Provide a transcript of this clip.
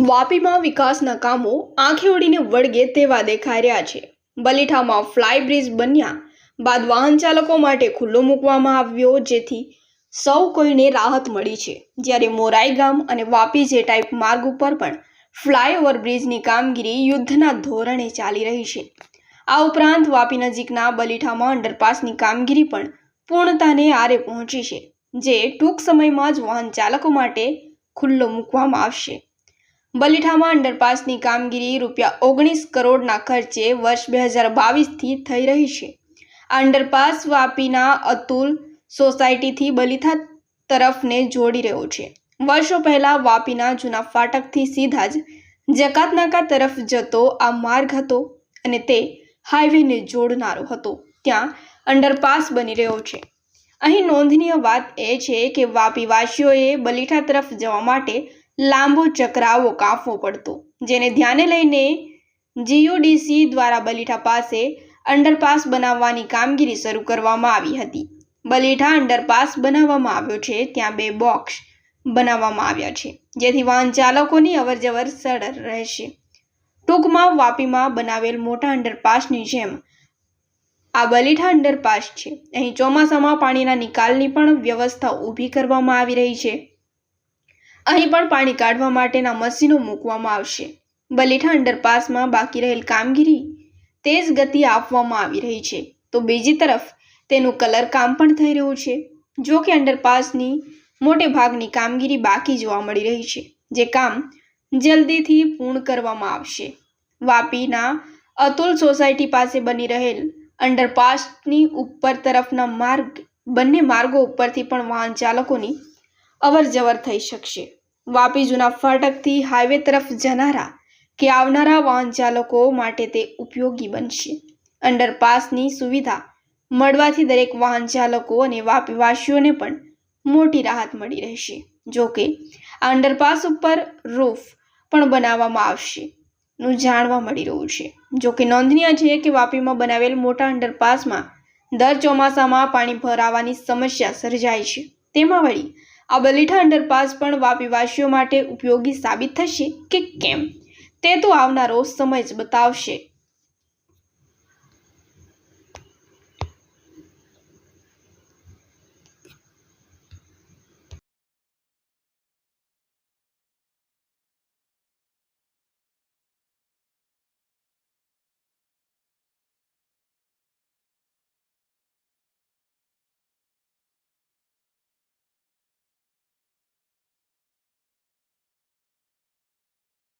વાપીમાં વિકાસના કામો આંખે ઉડીને વળગે તેવા દેખાઈ રહ્યા છે। બલીઠામાં ફ્લાય બ્રિજ બન્યા બાદ વાહન ચાલકો માટે ખુલ્લો મૂકવામાં આવ્યો, જેથી સૌ કોઈને રાહત મળી છે। જ્યારે મોરાઈ ગામ અને વાપી જે ટાઈપ માર્ગ ઉપર પણ ફ્લાયઓવર બ્રિજની કામગીરી યુદ્ધના ધોરણે ચાલી રહી છે। આ ઉપરાંત વાપી નજીકના બલીઠામાં અંડરપાસની કામગીરી પણ પૂર્ણતાને આરે પહોંચી છે, જે ટૂંક સમયમાં જ વાહન ચાલકો માટે ખુલ્લો મૂકવામાં આવશે। બલીઠામાં અંડરપાસની કામગીરી ₹19 કરોડના ખર્ચે વર્ષ 2022થી થઈ રહી છે। આ અંડરપાસ વાપીના અતુલ સોસાયટીથી બલીઠા તરફને જોડી રહ્યો છે। વર્ષો પહેલા વાપીના જૂના ફાટકથી સીધા જ જકાતનાકા તરફ જતો આ માર્ગ હતો અને તે હાઈવેને જોડનારો હતો। ત્યાં અંડરપાસ બની રહ્યો છે। અહીં નોંધનીય વાત એ છે કે વાપીવાસીઓએ બલીઠા તરફ જવા માટે લાંબો ચકરાવો કાપવો પડતો, જેને ધ્યાને લઈને GUDC દ્વારા બલીઠા પાસે અંડરપાસ બનાવવાની કામગીરી શરૂ કરવામાં આવી હતી। બલીઠા અંડરપાસ બનાવવામાં આવ્યો છે ત્યાં 2 બોક્સ બનાવવામાં આવ્યા છે, જેથી વાહન ચાલકોની અવરજવર સરળ રહેશે। ટૂંકમાં વાપીમાં બનાવેલ મોટા અંડરપાસની જેમ આ બલીઠા અંડરપાસ છે। અહીં ચોમાસામાં પાણીના નિકાલની પણ વ્યવસ્થા ઊભી કરવામાં આવી રહી છે। અહીં પણ પાણી કાઢવા માટેના મશીનો મૂકવામાં આવશે। બલીઠા અંડરપાસમાં બાકી રહેલ કામગીરી તેજ ગતિ આપવામાં આવી રહી છે, તો બીજી તરફ તેનું કલર કામ પણ થઈ રહ્યું છે। જો કે અંડરપાસની મોટે ભાગની કામગીરી બાકી જોવા મળી રહી છે, જે કામ જલ્દીથી પૂર્ણ કરવામાં આવશે। વાપીના અતુલ સોસાયટી પાસે બની રહેલ અંડરપાસની ઉપર તરફના બંને માર્ગો ઉપરથી પણ વાહન ચાલકોની અવરજવર થઈ શકશે। વાપી જૂના ફાટકથી હાઈવે તરફ જનારા કે આવનારા વાહન ચાલકો માટે તે ઉપયોગી બનશે। અંડરપાસની સુવિધા મળવાથી દરેક વાહન ચાલકો અને વાપીવાસીઓને પણ મોટી રાહત મળી રહેશે। જો કે આ અંડરપાસ ઉપર રૂફ પણ બનાવવામાં આવશે નું જાણવા મળી રહ્યું છે। જો કે નોંધનીય છે કે વાપીમાં બનાવેલ મોટા અંડરપાસમાં દર ચોમાસામાં પાણી ભરાવાની સમસ્યા સર્જાય છે, તેમાં વળી આ બલીઠા અંડરપાસ પણ વાપીવાસીઓ માટે ઉપયોગી સાબિત થશે કે કેમ, તે તો આવનારો સમય જ બતાવશે।